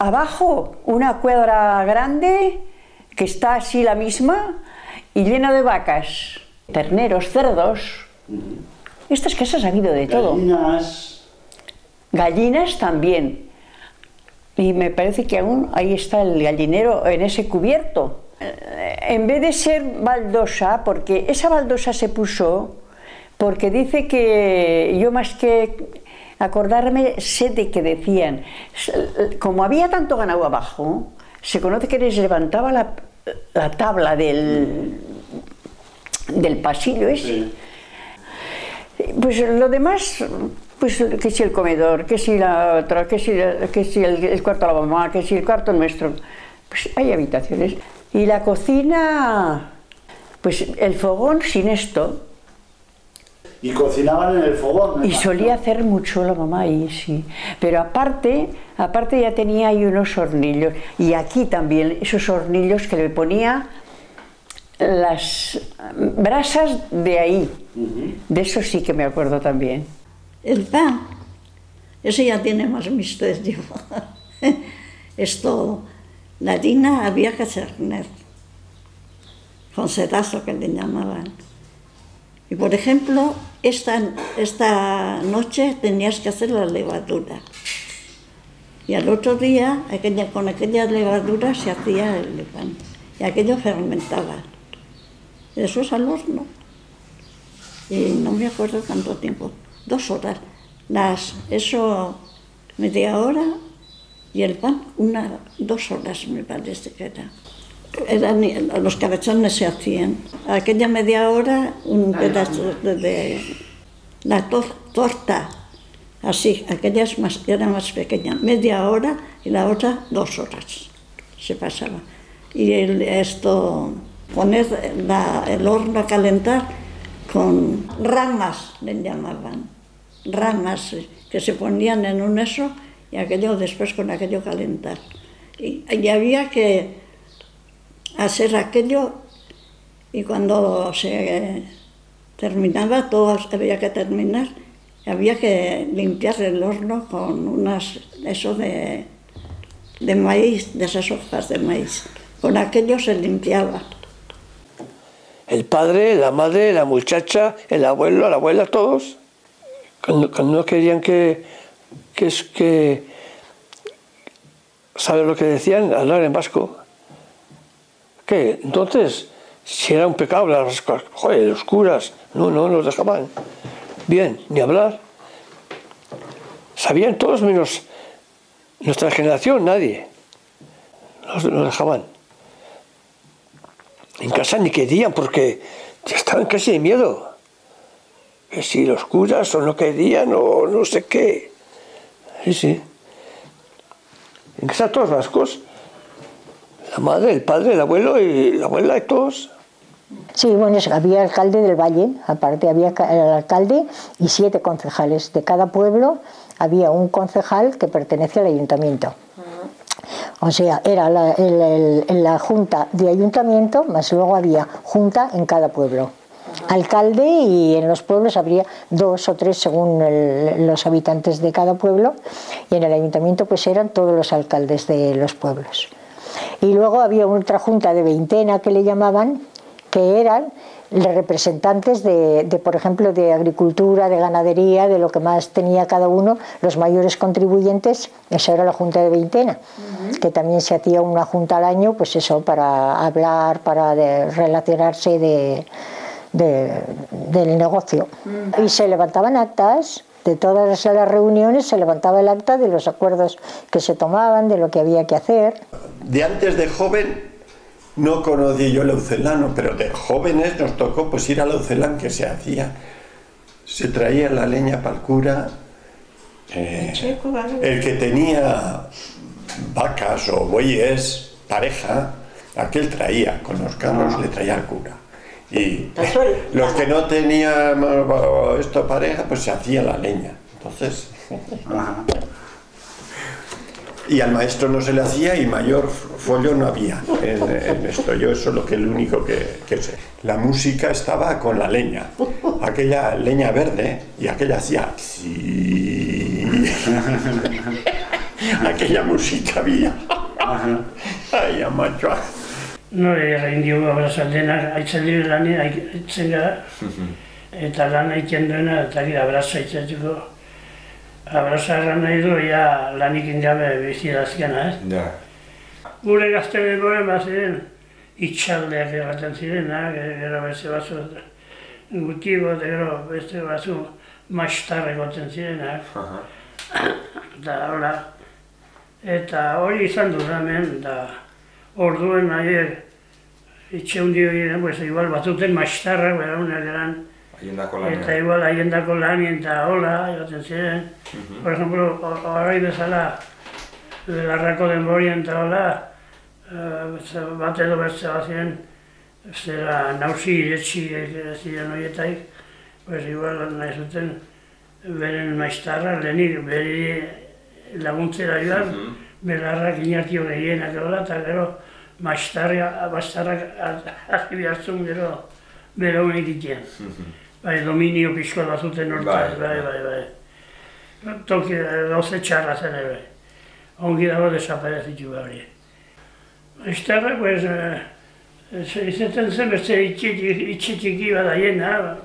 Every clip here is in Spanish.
abajo una cuadra grande que está así la misma y llena de vacas, terneros, cerdos. Estas casas ha habido de todo. Gallinas. Gallinas también. Y me parece que aún ahí está el gallinero en ese cubierto. En vez de ser baldosa, porque esa baldosa se puso porque dice que yo más que acordarme sé de que decían, como había tanto ganado abajo, se conoce que les levantaba la tabla del pasillo ese. Sí. Pues lo demás, pues que si el comedor, que si la otra, que si el cuarto de la mamá, que si el cuarto nuestro, pues hay habitaciones. Y la cocina, pues el fogón sin esto. ¿Y cocinaban en el fogón? Y solía hacer mucho la mamá ahí, sí. Pero aparte ya tenía ahí unos hornillos. Y aquí también, esos hornillos que le ponía las brasas de ahí. De eso sí que me acuerdo también. El pan, ese ya tiene más misterio. Esto, la harina había que cerner, con sedazo que le llamaban. Y por ejemplo, esta noche tenías que hacer la levadura. Y al otro día, con aquella levadura se hacía el pan. Y aquello fermentaba. Eso es al horno. Y no me acuerdo cuánto tiempo, 2 horas. Eso media hora y el pan 2 horas me parece que era. Los cabezones se hacían. Aquella media hora un pedazo de la torta, así, aquella era más pequeña, media hora y la otra 2 horas se pasaba. Y poner el horno a calentar con ramas, le llamaban, ramas que se ponían en un eso y aquello después con aquello calentar. Y había que hacer aquello y cuando se terminaba, todo había que terminar, había que limpiar el horno con eso de maíz, de esas hojas de maíz. Con aquello se limpiaba. El padre, la madre, la muchacha, el abuelo, la abuela, todos, cuando no querían que ¿sabes lo que decían? Hablar en vasco. ¿Qué? Entonces, si era un pecado, los curas, no nos dejaban. Bien, ni hablar. Sabían todos menos nuestra generación, nadie. Nos dejaban. En casa ni querían porque ya estaban casi de miedo. Que si los curas o no querían o no sé qué. Sí. En casa todos vascos. La madre, el padre, el abuelo y la abuela y todos. Sí, bueno, había alcalde del valle, aparte había el alcalde y 7 concejales. De cada pueblo había un concejal que pertenecía al ayuntamiento. O sea, era la junta de ayuntamiento, más luego había junta en cada pueblo. Alcalde, y en los pueblos habría 2 o 3 según los habitantes de cada pueblo, y en el ayuntamiento pues eran todos los alcaldes de los pueblos. Y luego había otra junta de veintena que le llamaban, que eran los representantes por ejemplo, de agricultura, de ganadería, de lo que más tenía cada uno, los mayores contribuyentes. Esa era la junta de veintena, que también se hacía una junta al año, pues eso, para hablar, para relacionarse del negocio. Y se levantaban actas de todas las reuniones, se levantaba el acta de los acuerdos que se tomaban, de lo que había que hacer. De antes de joven no conocí yo el Aucelano, pero de jóvenes nos tocó pues ir al Aucelán, que se hacía. Se traía la leña para el cura, el que tenía vacas o bueyes, pareja, aquel traía, con los carros le traía al cura. Y los que no tenían esto pareja, pues se hacía la leña. Entonces... Y al maestro no se le hacía y mayor follo no había en esto. Yo eso es lo que el único que sé. La música estaba con la leña, aquella leña verde, y aquella hacía... aquella música había. Ai, amatxoa. Nore egin diogu abrazan denak, haitzen dire lani, haitzen gara, eta lan haiten duena, eta gira abraza haitzetuko. Abraza erran nahi du, ja lanik ingabe bizidazkena, ez? Gure gazte denboren bat ziren, itxaldeak egaten zirenak, gero beste batzu gutigo, gero beste batzu maistar egoten zirenak. Eta hola, eta hori izan du hemen, eta orduen nahier itxe hundi horien, pues igual batzuten maistarrak beraunak eran, eta igual haiendako lanien eta hola, egoten ziren. Por ejemplo, horai bezala, Belarrako denborien eta hola, bat edo beste bat ziren, zera nauzi iretsi ziren horietaik, pues igual nahi zuten beren maistarra, lehenik bere laguntzera joan, Belarrak inartio gehienak hola, eta gero maistarrak hasi behartzun gero bere honek itean. Bai, dominio pixko bat zuten hortaz, bai. Toki gauze txarra zen ere. Ongi dago desaparezitu hori. Maistarrak, pues, izaten zen beste itxe txiki bat aiena,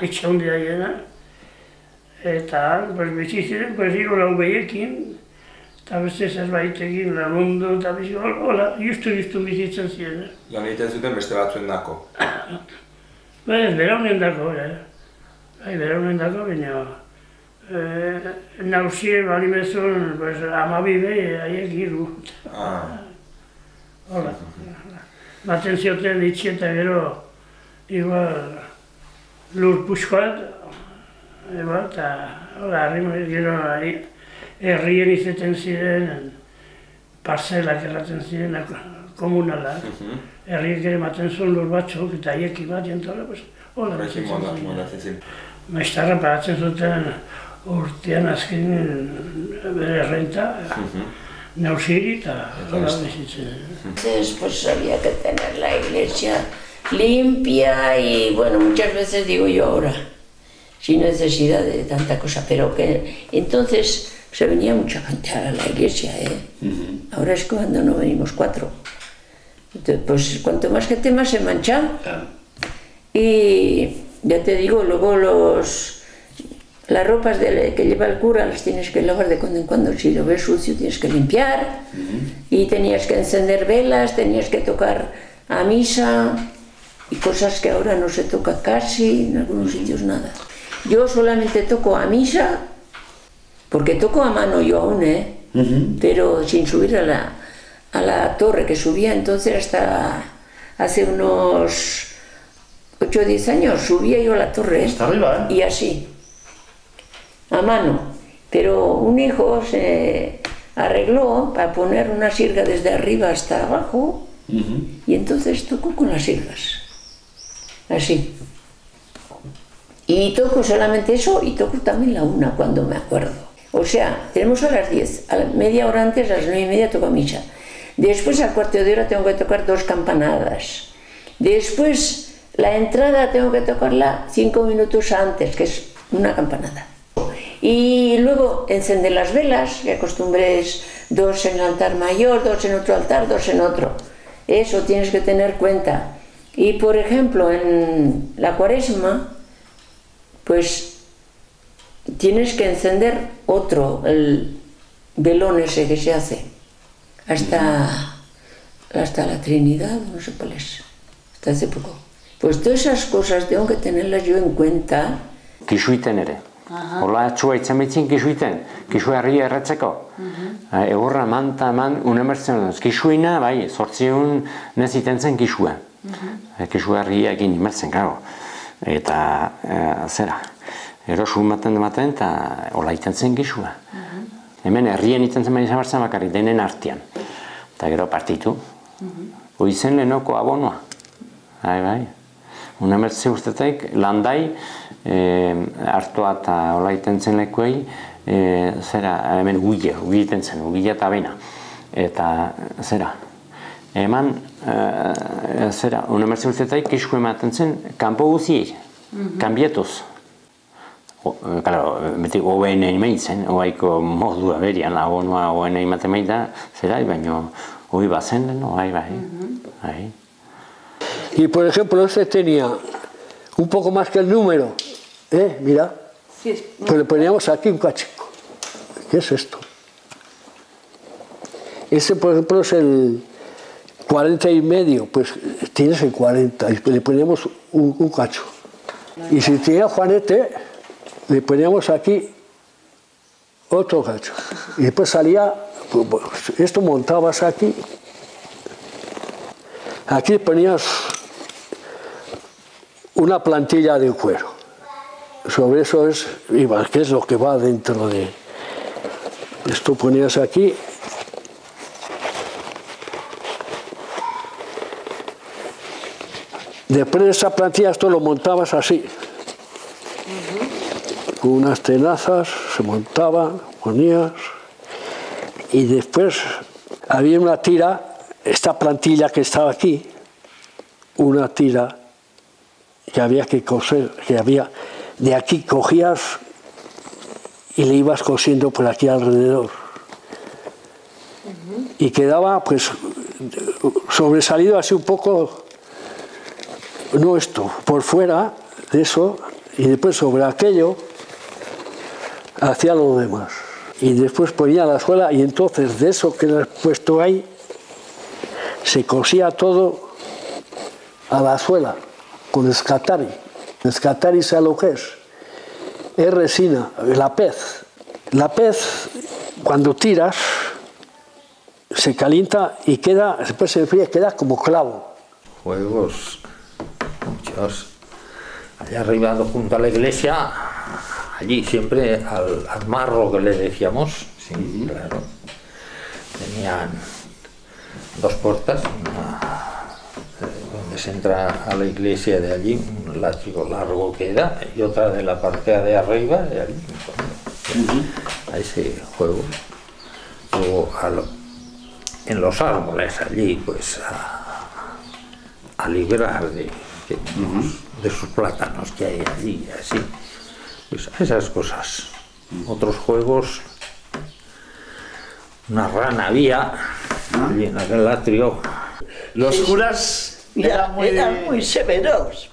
itxe hundi aiena. Eta, pues, biziziren, pues, hiru lau behiekin, eta beste zerbait egin lagundu, eta hola, justu bizitzen ziren. Lan egiten zuten beste batzuen dako? Ez, beraunen dako, bai, beraunen dako, baina nauzie balimezun, amabi behi, haiek hiru. Hola, baten zioten itxi eta gero, igual, lur puxkoat, eta, hola, gero, herrien izaten ziren, parzelak erraten ziren, komunalak. Herriek ere maten zuen lur batzuk, eta haieki bat jentola, hola bizitzen ziren. Maistarra pagatzen zuten urtean azken bere renta, nausiri eta hola bizitzen. Entonces, pues había que tener la iglesia limpia y, bueno, muchas veces digo yo ahora, sin necesidad de tanta cosa, pero que entonces se venía mucha gente a la iglesia, Ahora es cuando no venimos 4. Entonces, pues cuanto más gente más se mancha. Y ya te digo, luego las ropas que lleva el cura las tienes que lavar de cuando en cuando. Si lo ves sucio tienes que limpiar. Y tenías que encender velas, tenías que tocar a misa. Y cosas que ahora no se toca casi, en algunos sitios nada. Yo solamente toco a misa, porque toco a mano yo aún, pero sin subir a la torre que subía entonces hasta hace unos 8 o 10 años, subía yo a la torre. Hasta arriba, y así, a mano. Pero un hijo se arregló para poner una sirga desde arriba hasta abajo y entonces tocó con las sirgas, así. Y toco solamente eso y toco también la 1 cuando me acuerdo. O sea, tenemos a las 10, a media hora antes, a las 9:30 toco misa. Después, al cuarto de hora, tengo que tocar 2 campanadas. Después, la entrada tengo que tocarla 5 minutos antes, que es una campanada. Y luego, encender las velas, que acostumbres 2 en el altar mayor, 2 en otro altar, 2 en otro. Eso tienes que tener cuenta. Y, por ejemplo, en la Cuaresma, pues tienes que encender otro, el velón ese que se hace, hasta la Trinidad, no sé cuál es, hasta hace poco. Pues todas esas cosas tengo que tenerlas yo en cuenta. Kisuiten ere. Hola atxua itzen behitzen kisuiten, kisua herria erretzeko. Egorra manta eman unemertzen, kisuina, bai, 800 neziten zen kisua. Kisua herria egin imertzen, gau. Eta, zera, erosu maten eta hola iten zen kisua. Hemen herrien iten zen baina zabartzen bakarrik, denen artean. Eta gero partitu. Hoizen lehenoko abonoa. Bai. Unemertze ustetek, landai, hartua eta hola iten zen lekuei, zera, hemen ugia iten zen, ugia eta bena. Eta, zera, eman, zera, unemertze ustetek kisku ematen zen, kanpo guziei, kanbietuz. Claro, beti hoben egin maitzen, hoaiko modua berian, abonua hoben egin maten maita, zera, baina hoi bazen den, bai. Y por ejemplo, este tenía un poco más que el número, mira, pues le poníamos aquí un cachico. ¿Qué es esto? Ese, por ejemplo, es el 40 y medio, pues tienes el 40 y le poníamos un cacho. Y si tenía Juanete, le poníamos aquí otro cacho. Y después salía, pues, esto montabas aquí. Aquí ponías una plantilla de cuero. Sobre eso ¿qué es lo que va dentro de esto? Ponías aquí. Después de esa plantilla esto lo montabas así. Con unas tenazas se montaba, ponías. Y después había una tira, esta plantilla que estaba aquí, una tira que había que coser, de aquí cogías y le ibas cosiendo por aquí alrededor. Y quedaba pues sobresalido así un poco, no esto, por fuera de eso, y después sobre aquello hacía lo demás. Y después ponía la suela y entonces de eso que le has puesto ahí se cosía todo a la suela con escatari. Escatari, ¿sabes lo que es? Es resina, la pez. La pez, cuando tiras, se calienta y queda, después se enfría, queda como clavo. Juegos, muchos. Allá arriba, junto a la iglesia, allí siempre al marro que le decíamos, sí, claro. Tenían dos puertas, una donde se entra a la iglesia de allí, un látigo largo queda, y otra de la parte de arriba, de allí, a ese juego. Luego en los árboles allí, pues a librar de sus plátanos que hay allí, así. Pues esas cosas. Otros juegos, una rana había allí en aquel atrio. Los curas eran muy severos,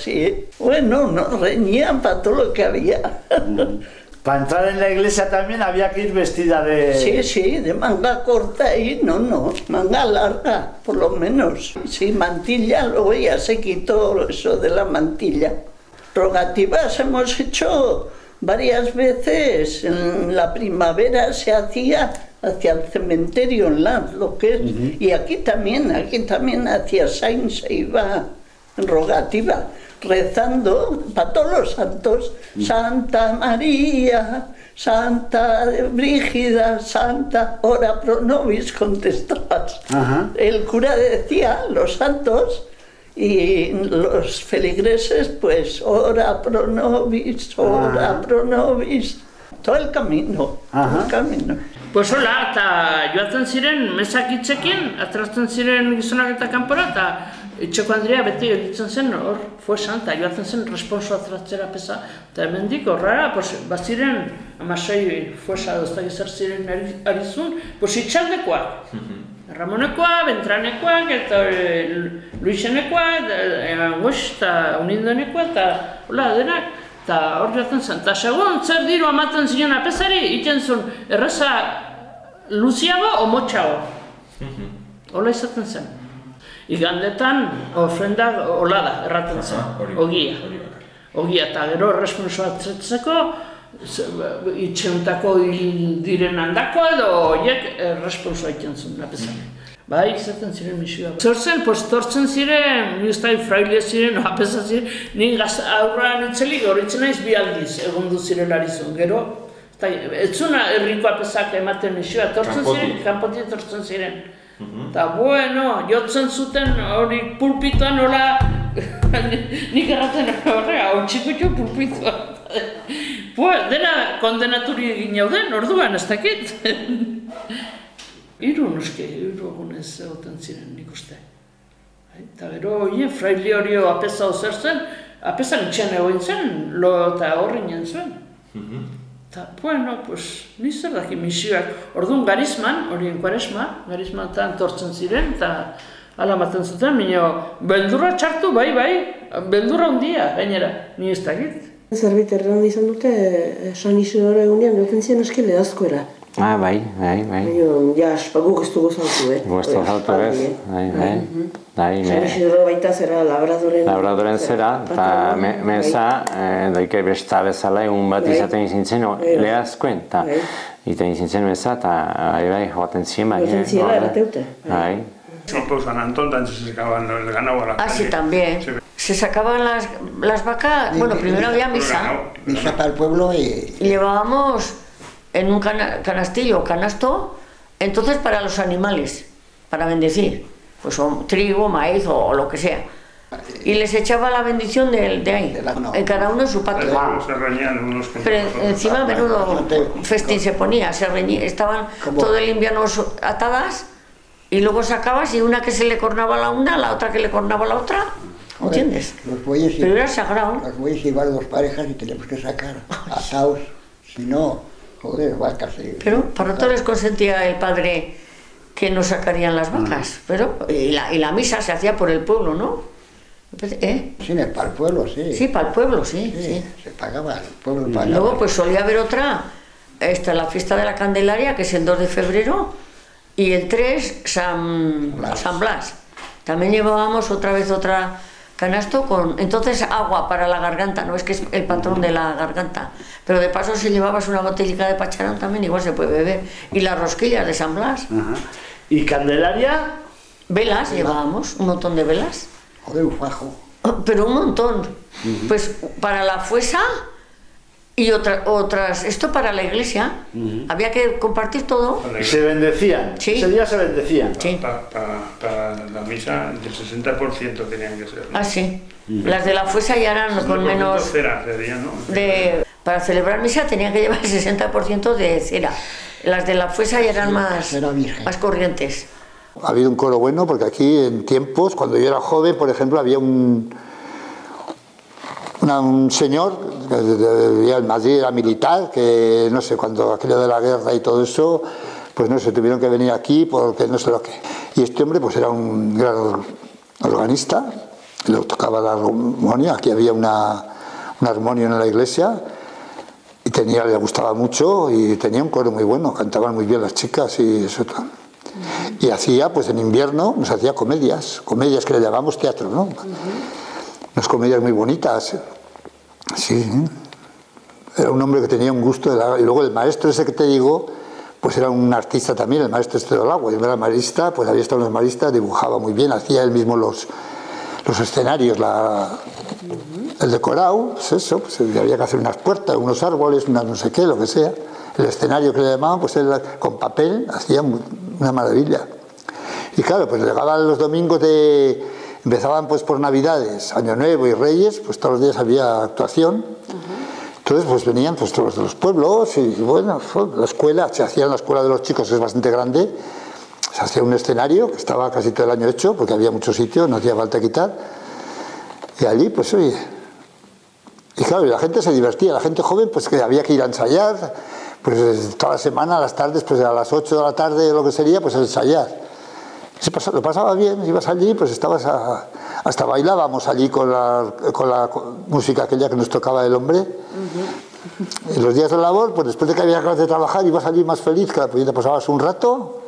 sí. Bueno, nos reñían para todo lo que había. Para entrar en la iglesia también había que ir vestida de... Sí, de manga corta y no, manga larga, por lo menos. Sí, mantilla, luego ya se quitó eso de la mantilla. Rogativas hemos hecho varias veces. En la primavera se hacía hacia el cementerio en Laz, lo que es. Y aquí también hacia Saint se iba en rogativa, rezando para todos los santos. Santa María, Santa Brígida, Santa, ora pro nobis, contestabas. El cura decía los santos y los feligreses pues ora pro nobis, todo el camino, Pues hola, eta joatzen ziren mesakitzekin, atrasten ziren gizonak eta kanpora, eta etxeko Andrea beti gelditzen zen hor, fuesan, eta joatzen zen responso atratzera pesa, eta hemendik horrara, pues, baziren amasei fuesa doztak izar ziren arizun, pues itxaldekoak. Ramonekoa, Bentranekoak, eta Luisenekoak, eta Unindonekoa, eta hola, denak. Eta hor joaten zen, eta segun zer diru amaten ziren apesari, iten zuen erreza luziago o motxago. Hola izaten zen. Igandetan ofrenda hola da, erraten zen, ogia. Ogia, eta gero responsoa atretzeko, itxeuntako diren handako edo horiek responsoa iten zuen apesari. Bai, izaten ziren misioa. Zortzen, pues tortzen ziren, ni ustai fraile ziren, apesa ziren, ni aurra nitzelik horitzen naiz bi aldiz egondu ziren arizun. Gero, ez zuna herriko apesak ematen misioa, tortzen ziren, kanpotik tortzen ziren. Eta bueno, jotzen zuten hori pulpitoan hola, nik erraten horrega, hau txikutxo pulpitoa. Dena kondenaturi egin jauden, orduan ez dakit. Hiru egunez egoten ziren nik uste. Eta gero, fraile hori apesa ozer zen, apesa gitxen egoin zen, lo eta horreinen zuen. Eta, bueno, pues, nizer daki misioak. Orduan garizman, horien Kuaresma, garizman eta entortzen ziren, eta ala maten zuten, minio, beldurra txartu, bai, beldurra hundia, gainera, ni ez dakit. Zerbait erran izan dute, San Isidoro egunean, duten ziren eskile askoera. Bai. Ja, guk ez dugu zautu, Gu ez dugu zautu, bai. San Isidoro baita zera labradoren... Labradoren zera, eta meza, daike besta bezala egun bat izaten izin zen, lehazkoen, eta iten izin zen meza, eta joaten zien, bai. Joaten ziela, erateute. Bai. Pues San Antón también se sacaban el ganado a la calle. Ah, sí, también. Se sacaban las vacas, bueno, primero había misa. Misa para el pueblo y... Llevábamos en un canastillo o canasto, entonces para los animales, para bendecir, pues trigo, maíz o lo que sea. Y les echaba la bendición de ahí, en cada uno en su patio. Se reñían unos con Pero encima menudo festín se ponía, estaban todo el invierno atadas. Y luego sacabas y una que se le cornaba la una, la otra que le cornaba la otra, ¿entiendes? Los bueyes pero era sagrado. Los bueyes igual dos parejas y tenemos que sacar atados, si no, joder, vacas. Pero para todo les consentía el padre que nos sacarían las vacas, pero y la misa se hacía por el pueblo, ¿no? Sí, para el pueblo, sí. Sí, para el pueblo, sí. Se pagaba, el pueblo pagaba. Luego pues solía haber otra, la fiesta de la Candelaria, que es el 2 de febrero, y el 3, San Blas. También llevábamos otra canasto con, entonces, agua para la garganta, no es que es el patrón de la garganta, pero de paso si llevabas una botellita de pacharán también igual se puede beber. Y las rosquillas de San Blas. ¿Y Candelaria? Velas llevábamos, un montón de velas. Joder, un fajo. Pero un montón. Pues para la fuesa y otras, esto para la iglesia, había que compartir todo. ¿Y se bendecían? Sí. Ese día se bendecían. Sí. Para la misa, del 60% tenían que ser, ¿no? Ah, sí. Las de la fuesa ya eran con menos... Cera sería, ¿no? Para celebrar misa tenían que llevar el 60% de cera. Las de la fuesa ya eran más corrientes. Ha habido un coro bueno, porque aquí en tiempos, cuando yo era joven, por ejemplo, había un señor que vivía en Madrid, era militar, que no sé, cuando aquello de la guerra y todo eso, pues no sé, tuvieron que venir aquí porque no sé lo que. Y este hombre pues era un gran organista, le tocaba la armonía, aquí había una armonía en la iglesia, y le gustaba mucho y tenía un coro muy bueno, cantaban muy bien las chicas y eso todo. Y hacía, pues en invierno, nos hacía comedias que le llamamos teatro, ¿no? Unas comedias muy bonitas. Sí, era un hombre que tenía un gusto y luego el maestro ese que te digo, pues era un artista también, el maestro este del agua. Yo era marista, pues había estado en los maristas, dibujaba muy bien, hacía él mismo los escenarios, el decorado, pues eso, pues había que hacer unas puertas, unos árboles, unas no sé qué, lo que sea. El escenario que le llamaban, pues él con papel hacía una maravilla. Y claro, pues llegaban los domingos empezaban pues por Navidades, Año Nuevo y Reyes, pues todos los días había actuación. Entonces pues venían pues todos de los pueblos y bueno, la escuela, se hacía en la escuela de los chicos, que es bastante grande, se hacía un escenario que estaba casi todo el año hecho, porque había muchos sitios, no hacía falta quitar. Y allí pues oye, y claro, la gente se divertía, la gente joven pues que había que ir a ensayar, pues toda la semana, a las tardes, pues a las 8 de la tarde, lo que sería, pues a ensayar. Lo pasaba bien, ibas allí, pues estabas hasta bailábamos allí con la música aquella que nos tocaba el hombre. Y los días de labor, pues después de que había acabado de trabajar, ibas allí más feliz, que te pasabas un rato.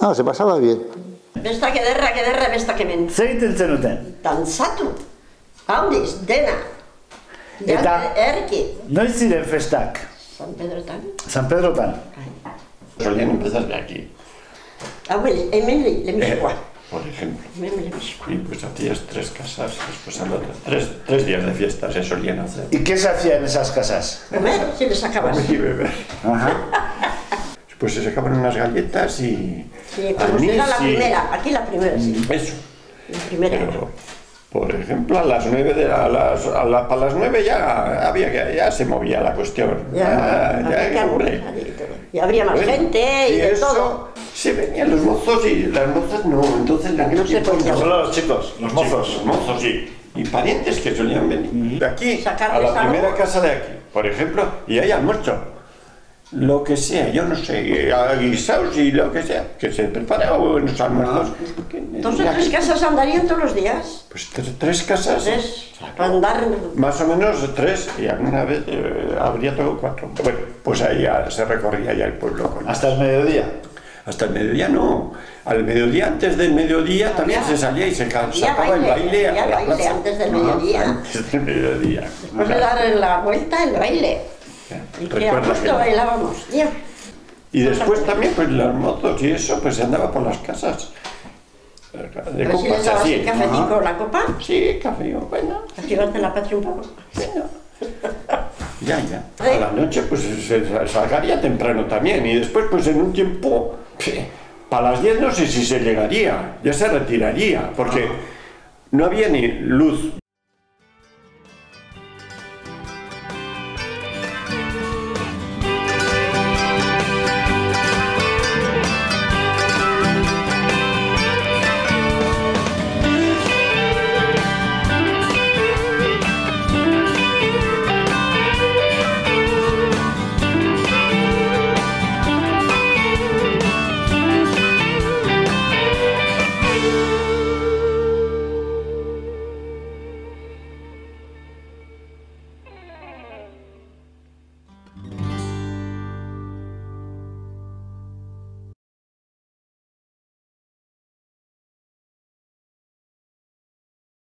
No, se pasaba bien. Besta ederra, besta kemen. Zer egiten zenuten? Dantzatu, handiz, dena. Eta, erki. noiz ziren festak? San Pedrotan. San Pedrotan. Solían empezar de aquí. Hemen Lemixkoa. Por ejemplo. Y pues hacías 3 casas, después tres días de fiesta se solían hacer. ¿Y qué se hacía en esas casas? Comer, si le sacabas. Comer y beber. Ajá. Pues se sacaban unas galletas y... Sí, como era la primera, aquí la primera, sí. Eso. La primera. Por ejemplo, a las 9 para las 9 ya se movía la cuestión. Y habría más gente y de todo. Se venían los mozos y las mozas no. Entonces solo los chicos, los mozos. Los mozos, sí. Y parientes que solían venir de aquí a la primera casa de aquí, por ejemplo, y hay almuerzo. Lo que sea, yo no sé, guisados y lo que sea, que se prepara buenos almuerzos. 2 o 3 casas andarían todos los días. Pues 3 casas. 3, para andar. Más o menos 3, y alguna vez habría todo 4. Bueno, pues ahí se recorría ya el pueblo. ¿Hasta el mediodía? Hasta el mediodía no. Al mediodía, antes del mediodía, también se salía y se sacaba el baile a la plaza. Antes del mediodía. Antes del mediodía. Después de dar la vuelta, el baile. Y que a gusto bailábamos, ya. Y después también, pues las motos y eso, pues se andaba por las casas. De ¿Pero si les dabas el cafecito o la copa? Sí, café, bueno. Activarte la patria un poco. Bueno. Ya. A la noche, pues se salgaría temprano también. Y después, pues en un tiempo, para las 10 no sé si se llegaría, ya se retiraría, porque no había ni luz